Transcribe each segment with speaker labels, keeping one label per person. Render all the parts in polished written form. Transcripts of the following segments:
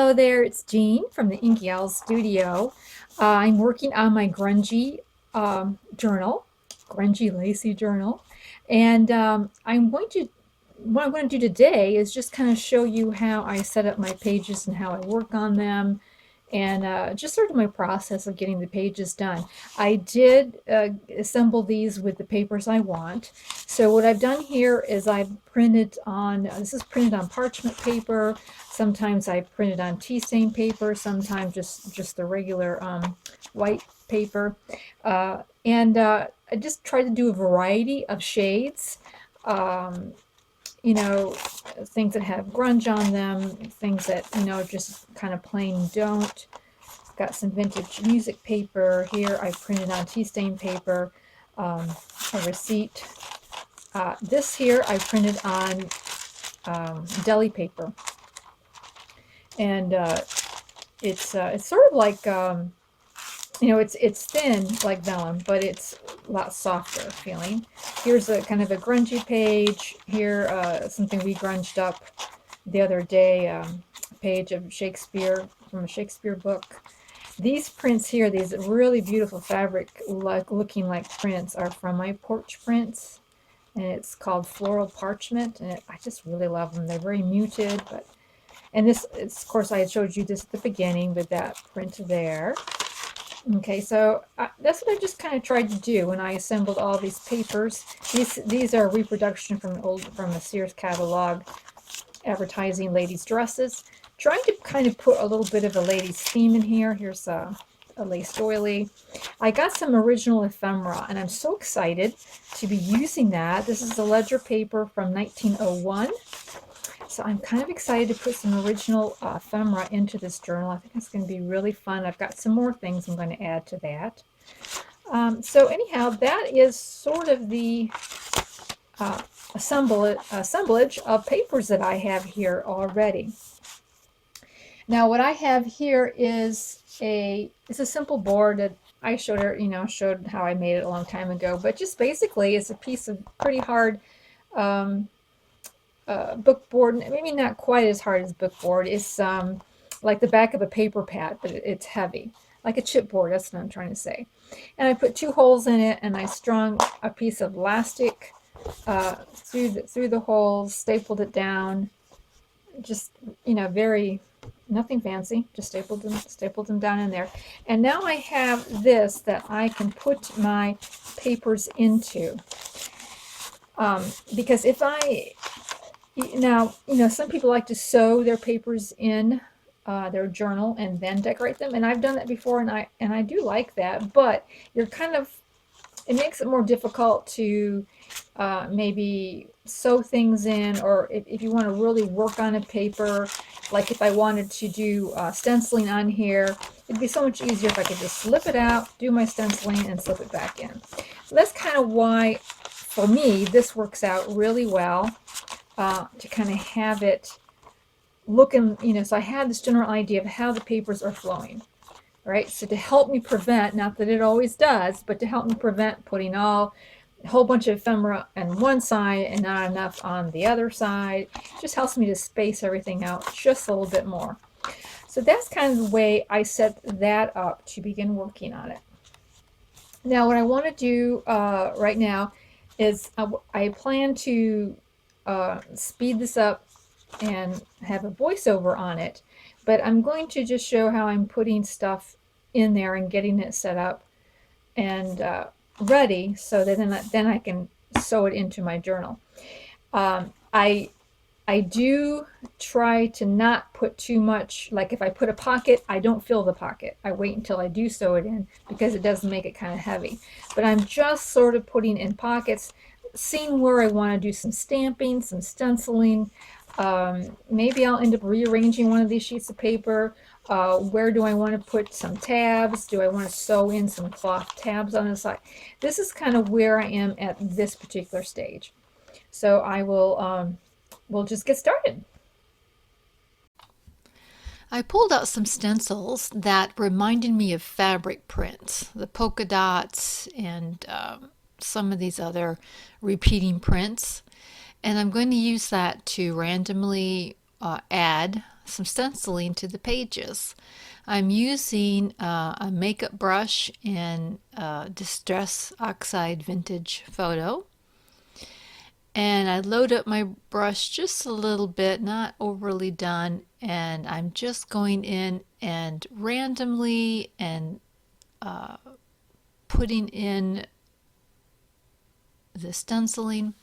Speaker 1: Hello there, it's Jean from the Inky Owl Studio. I'm working on my grungy journal, grungy lacy journal, and what I'm going to do today is just kind of show you how I set up my pages and how I work on them, and just sort of my process of getting the pages done. I did assemble these with the papers I want. So what I've done here is I've printed on, this is printed on parchment paper. Sometimes I print it on tea stain paper, sometimes just the regular white paper. I just try to do a variety of shades. Um, you know, things that have grunge on them, things that, just kind of plain don't. Got some vintage music paper here. I printed on tea stain paper, a receipt. This here I printed on deli paper. And it's sort of like, it's thin like vellum, but it's a lot softer feeling. Here's a kind of a grungy page. Here, something we grunged up the other day, a page of Shakespeare from a Shakespeare book. These prints here, these really beautiful fabric looking like prints, are from my porch prints, and it's called Floral Parchment, and I just really love them. They're very muted, and this, of course, I showed you this at the beginning with that print there. Okay, so that's what I just kind of tried to do when I assembled all these papers. These are a reproduction from a Sears catalog advertising ladies' dresses. Trying to kind of put a little bit of a ladies' theme in here. Here's a lace doily. I got some original ephemera, and I'm so excited to be using that. This is a ledger paper from 1901. So I'm kind of excited to put some original ephemera into this journal. I think it's going to be really fun. I've got some more things I'm going to add to that. So anyhow, that is sort of the assemblage of papers that I have here already. Now what I have here is it's a simple board that I showed how I made it a long time ago, but just basically it's a piece of pretty hard book board. Maybe not quite as hard as book board. It's like the back of a paper pad, but it's heavy, like a chipboard. That's what I'm trying to say. And I put 2 holes in it, and I strung a piece of elastic through the holes, stapled it down. Just very nothing fancy. Just stapled them down in there. And now I have this that I can put my papers into. Because if I now, some people like to sew their papers in their journal and then decorate them, and I've done that before, and I do like that, but it makes it more difficult to maybe sew things in, or if you want to really work on a paper, like if I wanted to do stenciling on here, it'd be so much easier if I could just slip it out, do my stenciling, and slip it back in. So that's kind of why, for me, this works out really well. To kind of have it looking, so I had this general idea of how the papers are flowing, right? So to help me prevent, not that it always does, but to help me prevent putting a whole bunch of ephemera on one side and not enough on the other side, just helps me to space everything out just a little bit more. So that's kind of the way I set that up to begin working on it. Now what I want to do right now is I plan to speed this up and have a voiceover on it, but I'm going to just show how I'm putting stuff in there and getting it set up and ready, so that then I can sew it into my journal. I do try to not put too much, like if I put a pocket, I don't fill the pocket. I wait until I do sew it in, because it does make it kind of heavy. But I'm just sort of putting in pockets, seeing where I want to do some stamping, some stenciling. Maybe I'll end up rearranging one of these sheets of paper. Where do I want to put some tabs? Do I want to sew in some cloth tabs on the side? This is kind of where I am at this particular stage. So I will, we'll just get started.
Speaker 2: I pulled out some stencils that reminded me of fabric prints, the polka dots and some of these other repeating prints. And I'm going to use that to randomly add some stenciling to the pages. I'm using a makeup brush in Distress Oxide Vintage Photo. And I load up my brush just a little bit, not overly done, and I'm just going in and randomly and putting in the stenciling.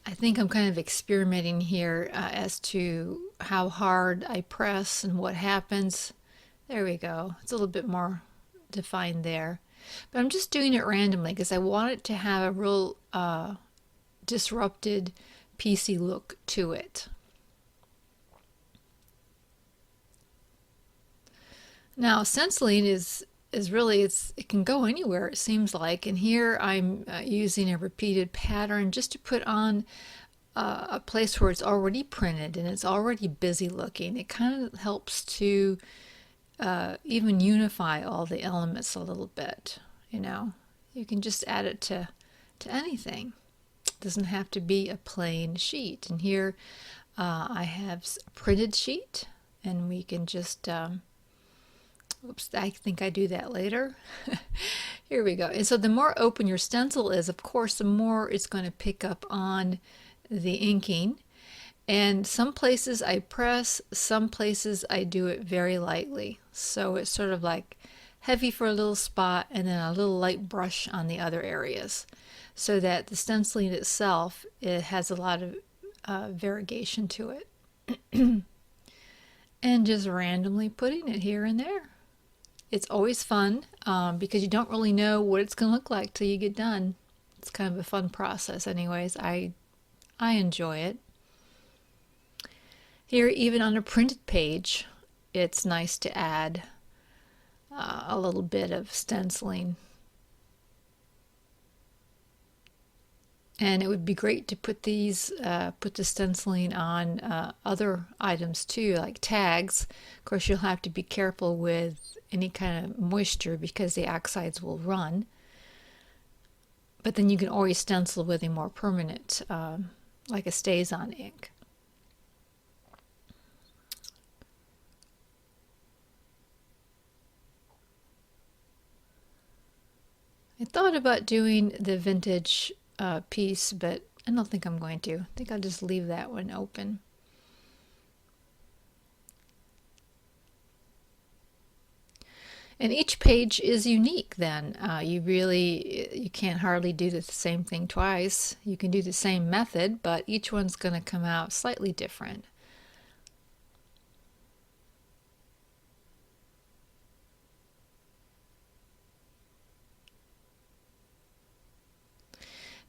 Speaker 2: I think I'm kind of experimenting here as to how hard I press and what happens. There we go. It's a little bit more defined there. But I'm just doing it randomly because I want it to have a real disrupted, piecey look to it. Now, stenciling is really, it can go anywhere, it seems like. And here I'm using a repeated pattern just to put on a place where it's already printed and it's already busy looking. It kind of helps to even unify all the elements a little bit. You know, you can just add it to anything. It doesn't have to be a plain sheet. And here I have a printed sheet, and we can just oops, I think I do that later. Here we go. And so the more open your stencil is, of course, the more it's going to pick up on the inking. And some places I press, some places I do it very lightly. So it's sort of like heavy for a little spot and then a little light brush on the other areas. So that the stenciling itself, it has a lot of variegation to it. And just randomly putting it here and there. It's always fun because you don't really know what it's going to look like till you get done. It's kind of a fun process anyways. I enjoy it. Here, even on a printed page, it's nice to add a little bit of stenciling. And it would be great to put these, put the stenciling on other items too, like tags. Of course, you'll have to be careful with any kind of moisture because the oxides will run. But then you can always stencil with a more permanent, like a stays-on ink. I thought about doing the vintage piece, but I don't think I'm going to. I think I'll just leave that one open. And each page is unique then. You can't hardly do the same thing twice. You can do the same method, but each one's going to come out slightly different.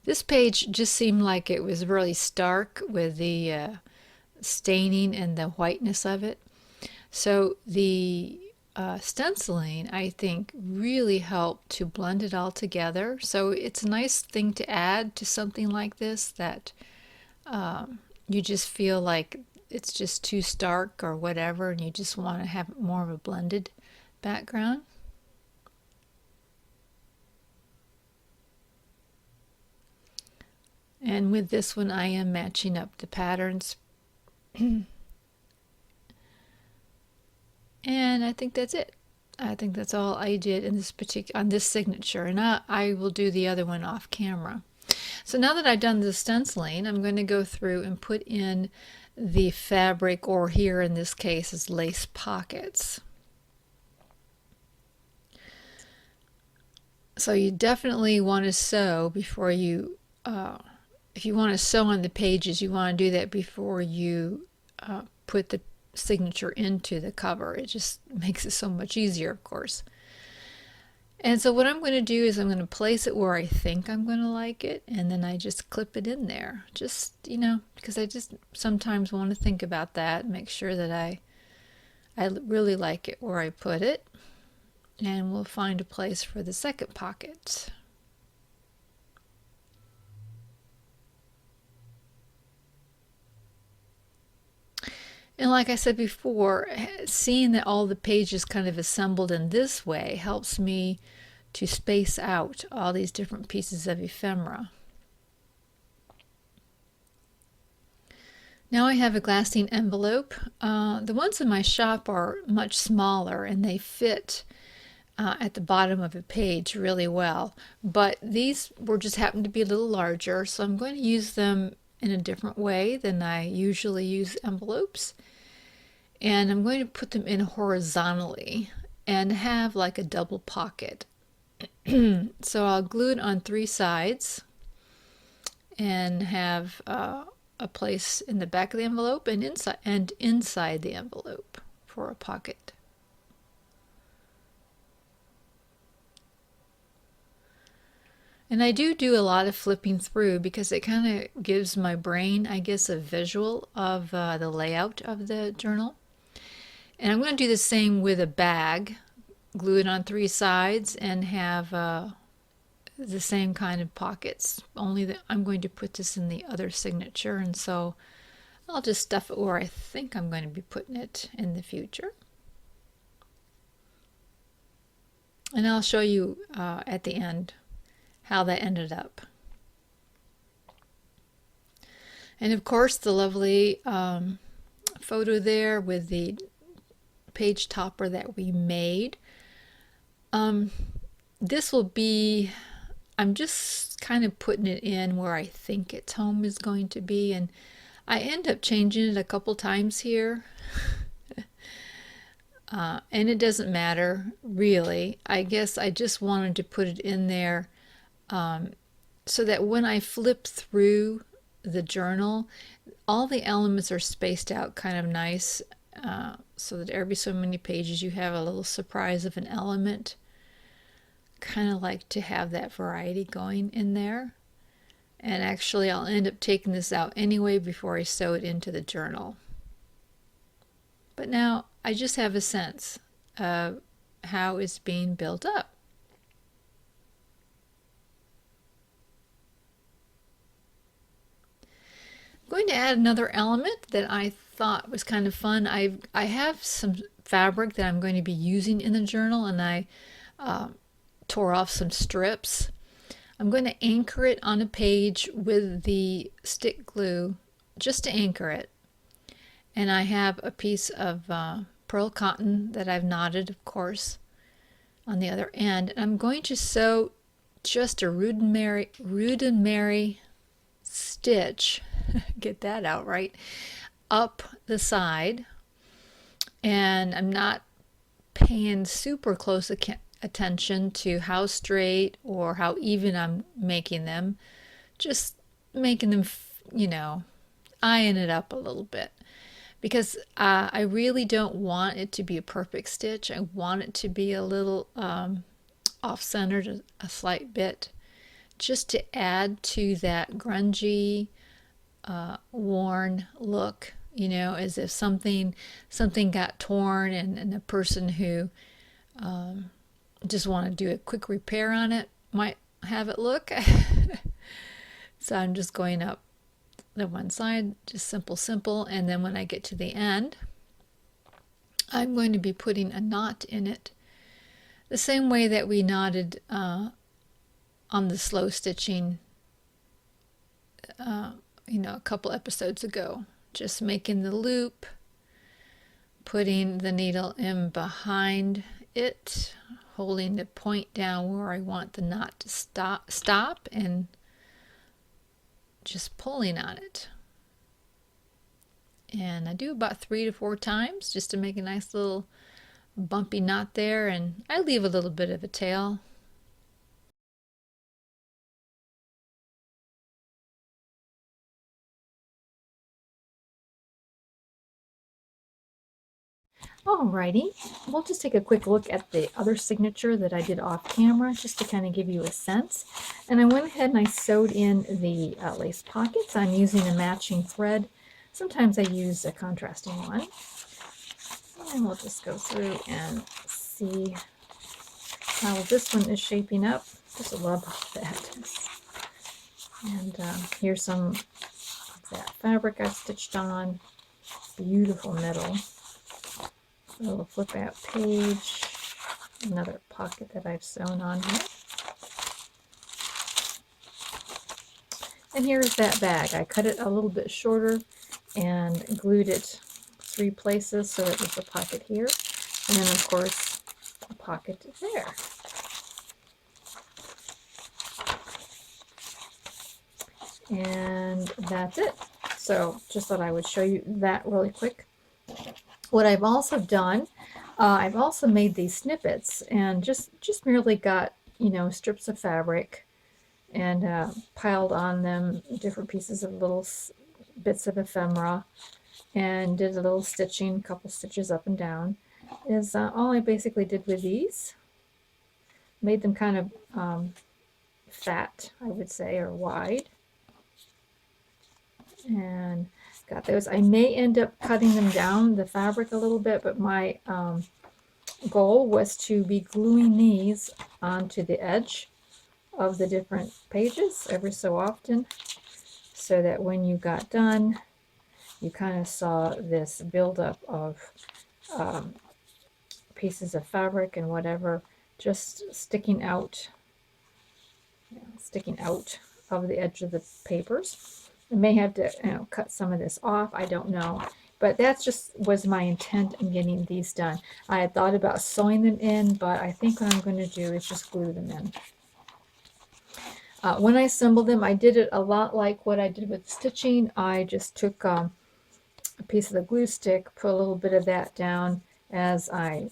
Speaker 2: This page just seemed like it was really stark with the staining and the whiteness of it. So the stenciling, I think, really helped to blend it all together. So it's a nice thing to add to something like this that you just feel like it's just too stark or whatever, and you just want to have more of a blended background. And with this one, I am matching up the patterns. And I think that's it. I think that's all I did in this on this signature, and I will do the other one off camera. So now that I've done the stenciling, I'm going to go through and put in the fabric, or here in this case is lace pockets. So you definitely want to sew before you if you want to sew on the pages, you want to do that before you put the signature into the cover. It just makes it so much easier, of course. And so what I'm going to do is I'm going to place it where I think I'm going to like it, and then I just clip it in there. Just, you know, because I just sometimes want to think about that, make sure that I really like it where I put it. And we'll find a place for the second pocket. And like I said before, seeing that all the pages kind of assembled in this way helps me to space out all these different pieces of ephemera. Now I have a glassine envelope. The ones in my shop are much smaller and they fit at the bottom of a page really well, but these were just happened to be a little larger, so I'm going to use them in a different way than I usually use envelopes. And I'm going to put them in horizontally and have like a double pocket. So I'll glue it on 3 sides and have a place in the back of the envelope and inside the envelope for a pocket. And I do a lot of flipping through because it kind of gives my brain, I guess, a visual of the layout of the journal. And I'm going to do the same with a bag, glue it on 3 sides and have the same kind of pockets, only that I'm going to put this in the other signature, and so I'll just stuff it where I think I'm going to be putting it in the future. And I'll show you at the end how that ended up. And of course the lovely photo there with the page topper that we made. This will be, I'm just kind of putting it in where I think its home is going to be, and I end up changing it a couple times here. And it doesn't matter really. I guess I just wanted to put it in there so that when I flip through the journal, all the elements are spaced out kind of nice, so that every so many pages you have a little surprise of an element. Kind of like to have that variety going in there. And actually I'll end up taking this out anyway before I sew it into the journal. But now I just have a sense of how it's being built up. I'm going to add another element that I thought was kind of fun. I have some fabric that I'm going to be using in the journal, and I tore off some strips. I'm going to anchor it on a page with the stick glue just to anchor it. And I have a piece of pearl cotton that I've knotted, of course, on the other end. And I'm going to sew just a rudimentary stitch, get that out right, up the side. And I'm not paying super close attention to how straight or how even I'm making them. Just making them, eyeing it up a little bit. Because I really don't want it to be a perfect stitch. I want it to be a little off-centered, a slight bit, just to add to that grungy, worn look, as if something got torn and the person who just want to do a quick repair on it might have it look. So I'm just going up the one side, just simple, and then when I get to the end, I'm going to be putting a knot in it the same way that we knotted on the slow stitching a couple episodes ago. Just making the loop, putting the needle in behind it, holding the point down where I want the knot to stop, and just pulling on it. And I do about 3 to 4 times just to make a nice little bumpy knot there, and I leave a little bit of a tail.
Speaker 1: Alrighty, we'll just take a quick look at the other signature that I did off camera just to kind of give you a sense. And I went ahead and I sewed in the lace pockets. I'm using a matching thread. Sometimes I use a contrasting one. And we'll just go through and see how this one is shaping up. Just love that. And here's some of that fabric I stitched on. Beautiful middle. A little flip out page, another pocket that I've sewn on here. And here's that bag. I cut it a little bit shorter and glued it 3 places so that there's a pocket here, and then of course a pocket there. And that's it. So just thought I would show you that really quick. What I've also done, I've also made these snippets and just merely got, you know, strips of fabric and piled on them different pieces of little bits of ephemera and did a little stitching, a couple stitches up and down. Is all I basically did with these. Made them kind of fat, I would say, or wide. And got those. I may end up cutting them down, the fabric, a little bit, but my goal was to be gluing these onto the edge of the different pages every so often, so that when you got done, you kind of saw this buildup of pieces of fabric and whatever just sticking out of the edge of the papers. I may have to, you know, cut some of this off, I don't know. But that just was my intent in getting these done. I had thought about sewing them in, but I think what I'm going to do is just glue them in. When I assembled them, I did it a lot like what I did with stitching. I just took a piece of the glue stick, put a little bit of that down as I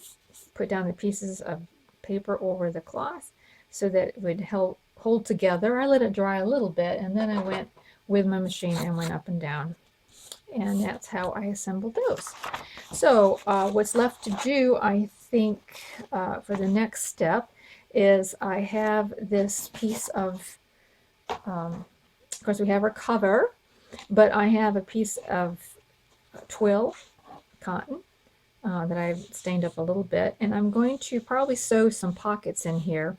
Speaker 1: put down the pieces of paper over the cloth so that it would help hold together. I let it dry a little bit, and then I went with my machine and went up and down. And that's how I assembled those. So what's left to do, I think, for the next step is I have this piece of course we have our cover, but I have a piece of twill cotton that I've stained up a little bit, and I'm going to probably sew some pockets in here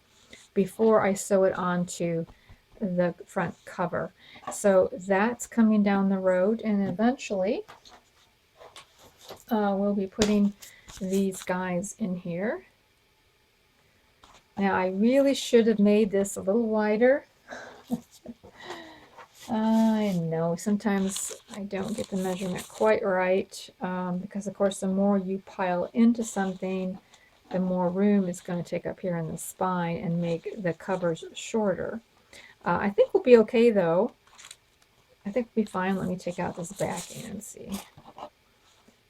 Speaker 1: before I sew it onto the front cover. So that's coming down the road, and eventually we'll be putting these guys in here. Now I really should have made this a little wider. I know sometimes I don't get the measurement quite right because of course the more you pile into something, the more room it's going to take up here in the spine and make the covers shorter. I think we'll be okay though. I think we'll be fine. Let me take out this backing and see.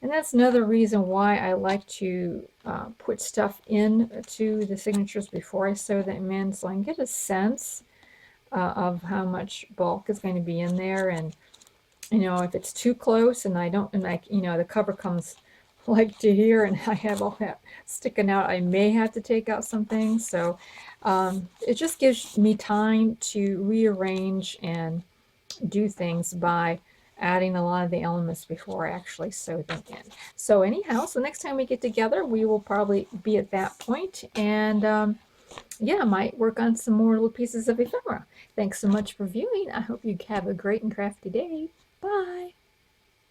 Speaker 1: And that's another reason why I like to put stuff in to the signatures before I sew them in, so I can get a sense of how much bulk is going to be in there. And you know, if it's too close and I don't, and like, you know, the cover comes like to here and I have all that sticking out, I may have to take out some things. So it just gives me time to rearrange and do things by adding a lot of the elements before I actually sew them in. So anyhow, so next time we get together, we will probably be at that point, and yeah, I might work on some more little pieces of ephemera. Thanks so much for viewing. I hope you have a great and crafty day. Bye.